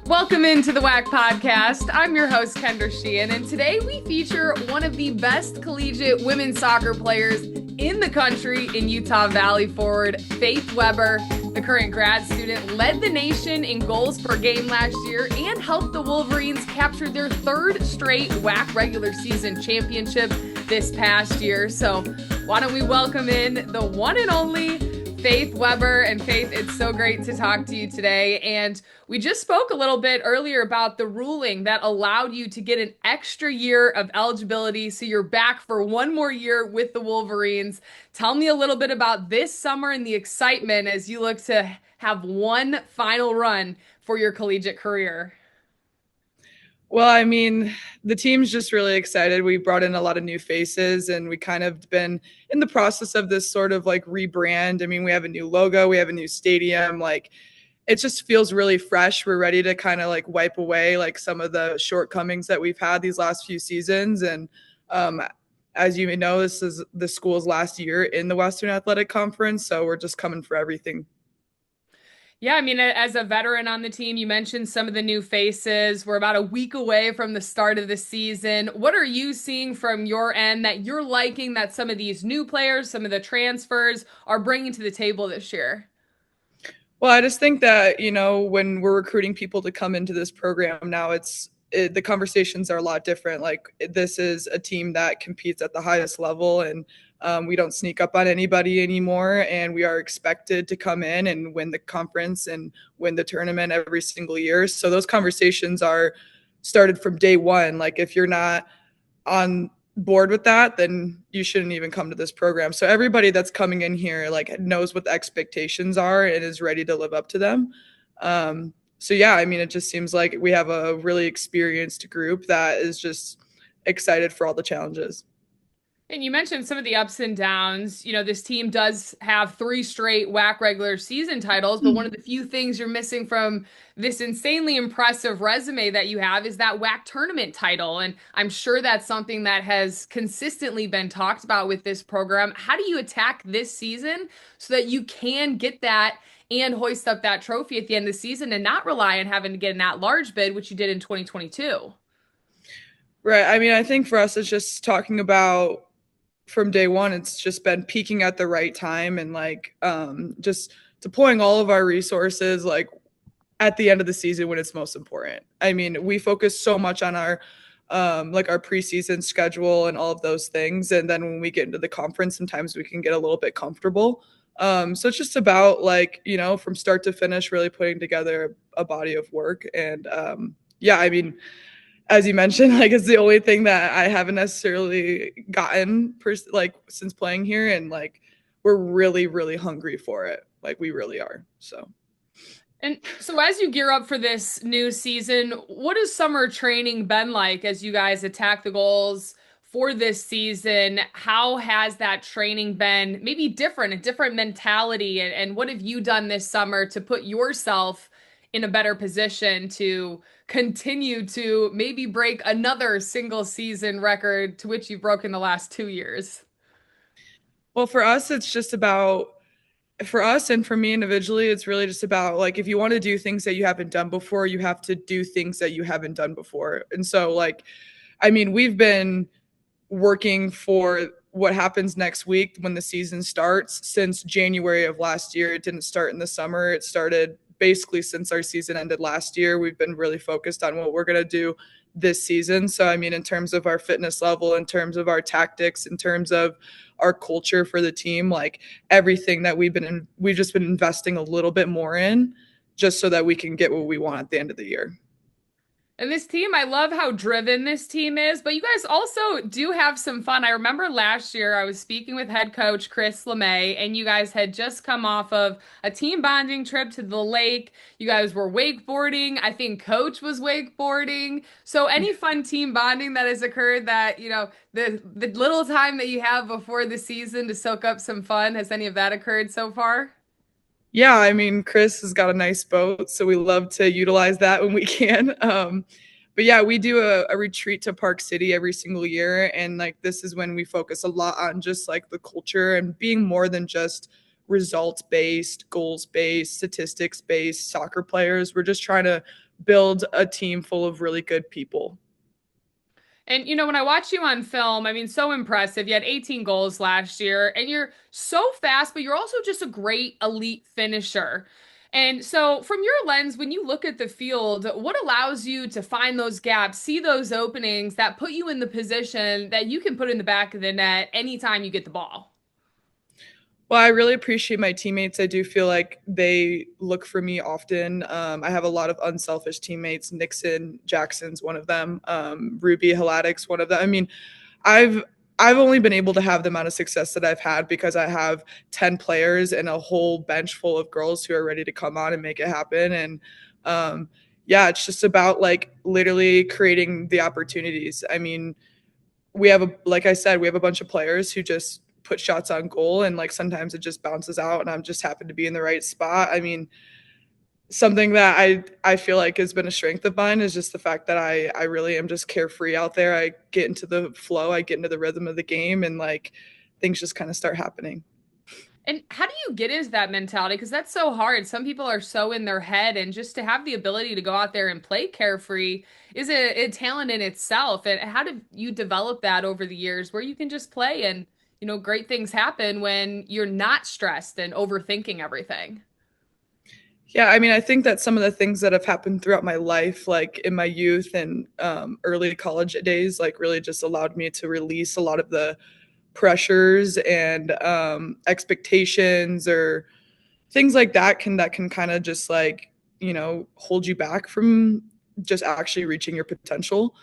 Welcome into the WAC Podcast. I'm your host, Kendra Sheehan, and today we feature one of the best collegiate women's soccer players in the country in Utah Valley. Forward Faith Weber, the current grad student, led the nation in goals per game last year and helped the Wolverines capture their third straight WAC regular season championship this past year. So why don't we welcome in the one and only Faith Weber. And Faith, it's so great to talk to you today. And we just spoke a little bit earlier about the ruling that allowed you to get an extra year of eligibility. So you're back for one more year with the Wolverines. Tell me a little bit about this summer and the excitement as you look to have one final run for your collegiate career. Well, I mean, the team's just really excited. We brought in a lot of new faces and we kind of been in the process of this sort of like rebrand. I mean, we have a new logo, we have a new stadium, like it just feels really fresh. We're ready to kind of like wipe away like some of the shortcomings that we've had these last few seasons. And as you may know, this is the school's last year in the Western Athletic Conference. So we're just coming for everything. Yeah, I mean, as a veteran on the team, you mentioned some of the new faces. We're about a week away from the start of the season. What are you seeing from your end that you're liking that some of these new players, some of the transfers are bringing to the table this year? Well, I just think that, you know, when we're recruiting people to come into this program now, the conversations are a lot different. Like this is a team that competes at the highest level and we don't sneak up on anybody anymore, and we are expected to come in and win the conference and win the tournament every single year. So those conversations are started from day one. Like if you're not on board with that, then you shouldn't even come to this program. So everybody that's coming in here like knows what the expectations are and is ready to live up to them. So yeah, I mean, it just seems like we have a really experienced group that is just excited for all the challenges. And you mentioned some of the ups and downs. You know, this team does have 3 straight WAC regular season titles, but one of the few things you're missing from this insanely impressive resume that you have is that WAC tournament title. And I'm sure that's something that has consistently been talked about with this program. How do you attack this season so that you can get that and hoist up that trophy at the end of the season and not rely on having to get an at-large bid, which you did in 2022? Right. I mean, I think for us, it's just talking about from day one, it's just been peaking at the right time and like just deploying all of our resources like at the end of the season when it's most important. I mean, we focus so much on our like our preseason schedule and all of those things. And then when we get into the conference, sometimes we can get a little bit comfortable. So it's just about like, you know, from start to finish, really putting together a body of work. And yeah, I mean, as you mentioned, like it's the only thing that I haven't necessarily gotten like since playing here, and like we're really, really hungry for it. Like we really are. And so as you gear up for this new season, what has summer training been like as you guys attack the goals for this season? How has that training been maybe different, a different mentality? And what have you done this summer to put yourself in a better position to continue to maybe break another single season record to which you've broken the last 2 years? Well, for us, it's just about, for us and for me individually, it's really just about like if you want to do things that you haven't done before, you have to do things that you haven't done before. And so like, I mean, we've been working for what happens next week when the season starts since January of last year. It didn't start in the summer. It started basically since our season ended last year. We've been really focused on what we're going to do this season. So, I mean, in terms of our fitness level, in terms of our tactics, in terms of our culture for the team, like everything that we've just been investing a little bit more in just so that we can get what we want at the end of the year. And this team, I love how driven this team is, but you guys also do have some fun. I remember last year I was speaking with head coach Chris LeMay, and you guys had just come off of a team bonding trip to the lake. You guys were wakeboarding. I think coach was wakeboarding. So any fun team bonding that has occurred that, you know, the little time that you have before the season to soak up some fun, has any of that occurred so far? Yeah, I mean, Chris has got a nice boat, so we love to utilize that when we can. But yeah, we do a retreat to Park City every single year. And like, this is when we focus a lot on just like the culture and being more than just results-based, goals-based, statistics-based soccer players. We're just trying to build a team full of really good people. And, when I watch you on film, I mean, so impressive. You had 18 goals last year, and you're so fast, but you're also just a great elite finisher. And so, from your lens, when you look at the field, what allows you to find those gaps, see those openings that put you in the position that you can put in the back of the net anytime you get the ball? Well, I really appreciate my teammates. I do feel like they look for me often. I have a lot of unselfish teammates. Nixon Jackson's one of them. Ruby Haladic's one of them. I mean, I've I've only been able to have the amount of success that I've had because I have 10 players and a whole bench full of girls who are ready to come on and make it happen. And yeah, it's just about like literally creating the opportunities. I mean, like I said, we have a bunch of players who just put shots on goal, and like sometimes it just bounces out and I'm just happen to be in the right spot. I mean, something that I feel like has been a strength of mine is just the fact that I really am just carefree out there. I get into the flow, I get into the rhythm of the game, and like things just kind of start happening. And how do you get into that mentality? Because that's so hard. Some people are so in their head, and just to have the ability to go out there and play carefree is a talent in itself. And how did you develop that over the years where you can just play and, great things happen when you're not stressed and overthinking everything? Yeah, I mean, I think that some of the things that have happened throughout my life, like in my youth and early college days, like really just allowed me to release a lot of the pressures and expectations or things like that can kind of just like hold you back from just actually reaching your potential.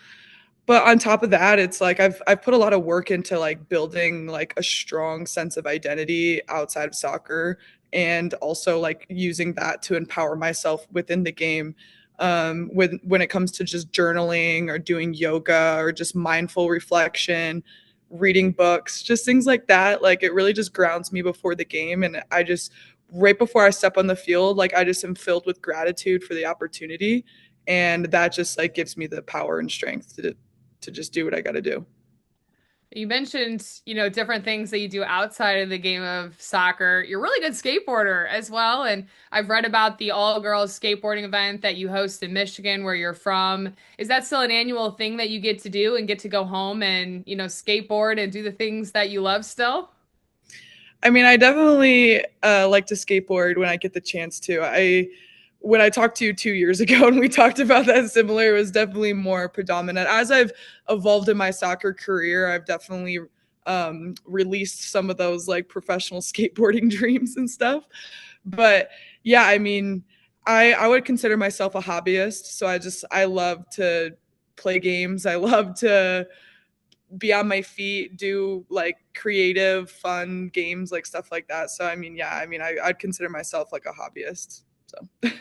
But on top of that, it's like I've put a lot of work into like building like a strong sense of identity outside of soccer, and also like using that to empower myself within the game. When it comes to just journaling or doing yoga or just mindful reflection, reading books, just things like that. Like it really just grounds me before the game, and I just right before I step on the field, like I just am filled with gratitude for the opportunity, and that just like gives me the power and strength to just do what I got to do. You mentioned, different things that you do outside of the game of soccer. You're a really good skateboarder as well. And I've read about the all-girls skateboarding event that you host in Michigan, where you're from. Is that still an annual thing that you get to do and get to go home and, skateboard and do the things that you love still? I mean, I definitely like to skateboard when I get the chance to. When I talked to you 2 years ago and we talked about that similar, it was definitely more predominant. As I've evolved in my soccer career, I've definitely released some of those like professional skateboarding dreams and stuff. But yeah, I mean, I would consider myself a hobbyist. So I love to play games. I love to be on my feet, do like creative, fun games, like stuff like that. So I mean, yeah, I mean, I'd consider myself like a hobbyist. So.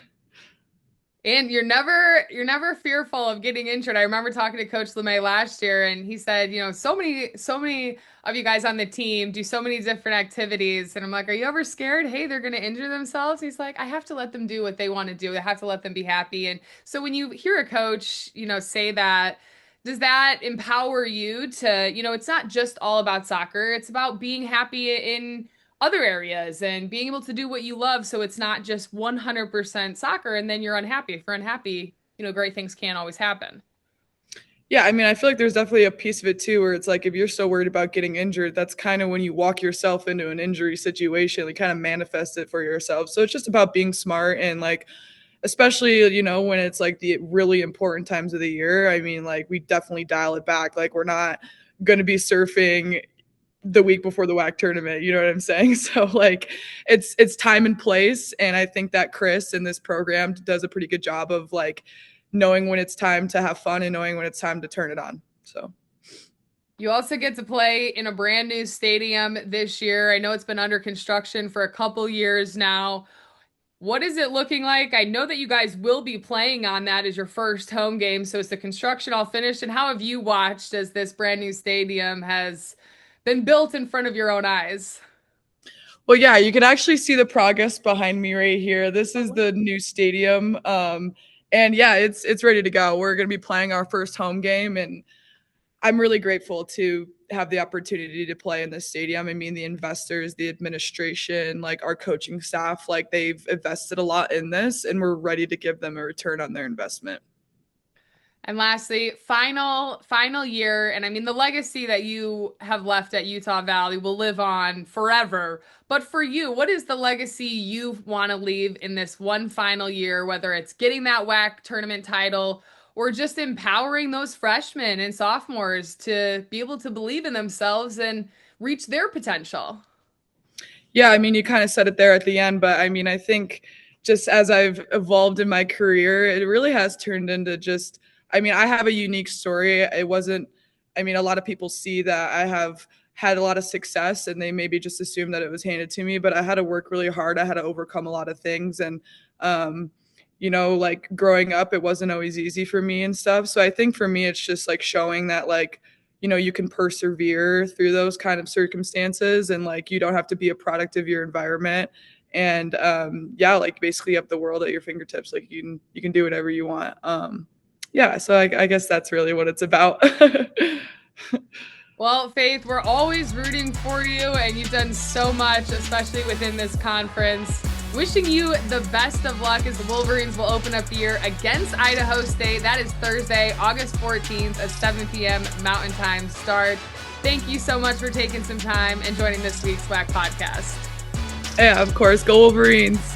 And you're never fearful of getting injured. I remember talking to Coach LeMay last year, and he said, so many of you guys on the team do so many different activities. And I'm like, are you ever scared? Hey, they're gonna injure themselves. He's like, I have to let them do what they want to do. I have to let them be happy. And so when you hear a coach, say that, does that empower you to, it's not just all about soccer, it's about being happy in other areas and being able to do what you love, so it's not just 100% soccer and then you're unhappy. If you're unhappy, great things can't always happen. Yeah, I mean, I feel like there's definitely a piece of it too, where it's like if you're so worried about getting injured, that's kind of when you walk yourself into an injury situation, you kind of manifest it for yourself. So it's just about being smart and like, especially, when it's like the really important times of the year. I mean, like we definitely dial it back. Like we're not going to be surfing the week before the WAC tournament, you know what I'm saying? So like it's time and place, and I think that Chris in this program does a pretty good job of like knowing when it's time to have fun and knowing when it's time to turn it on. So You also get to play in a brand new stadium this year. I know it's been under construction for a couple years now. What is it looking like? I know that you guys will be playing on that as your first home game. So is the construction all finished? And how have you watched as this brand new stadium has been built in front of your own eyes? well, yeah, you can actually see the progress behind me right here. This is the new stadium. And yeah, it's ready to go. We're going to be playing our first home game, and I'm really grateful to have the opportunity to play in this stadium. I mean, the investors, the administration, like our coaching staff, like they've invested a lot in this, and we're ready to give them a return on their investment. And lastly, final year, and I mean the legacy that you have left at Utah Valley will live on forever. But for you, what is the legacy you want to leave in this one final year, whether it's getting that WAC tournament title or just empowering those freshmen and sophomores to be able to believe in themselves and reach their potential? Yeah, I mean, you kind of said it there at the end, but I mean, I think just as I've evolved in my career, it really has turned into just, I mean, I have a unique story. It wasn't, I mean, a lot of people see that I have had a lot of success and they maybe just assume that it was handed to me, but I had to work really hard. I had to overcome a lot of things. And, you know, like growing up, it wasn't always easy for me and stuff. So I think for me, it's just like showing that, like, you know, you can persevere through those kind of circumstances, and like you don't have to be a product of your environment. And yeah, like basically you have the world at your fingertips. Like you can do whatever you want. Yeah, so I guess that's really what it's about. Well, Faith, we're always rooting for you, and you've done so much, especially within this conference. Wishing you the best of luck as the Wolverines will open up the year against Idaho State. That is Thursday, August 14th at 7 p.m. Mountain Time start. Thank you so much for taking some time and joining this week's WAC podcast. Yeah, of course. Go Wolverines.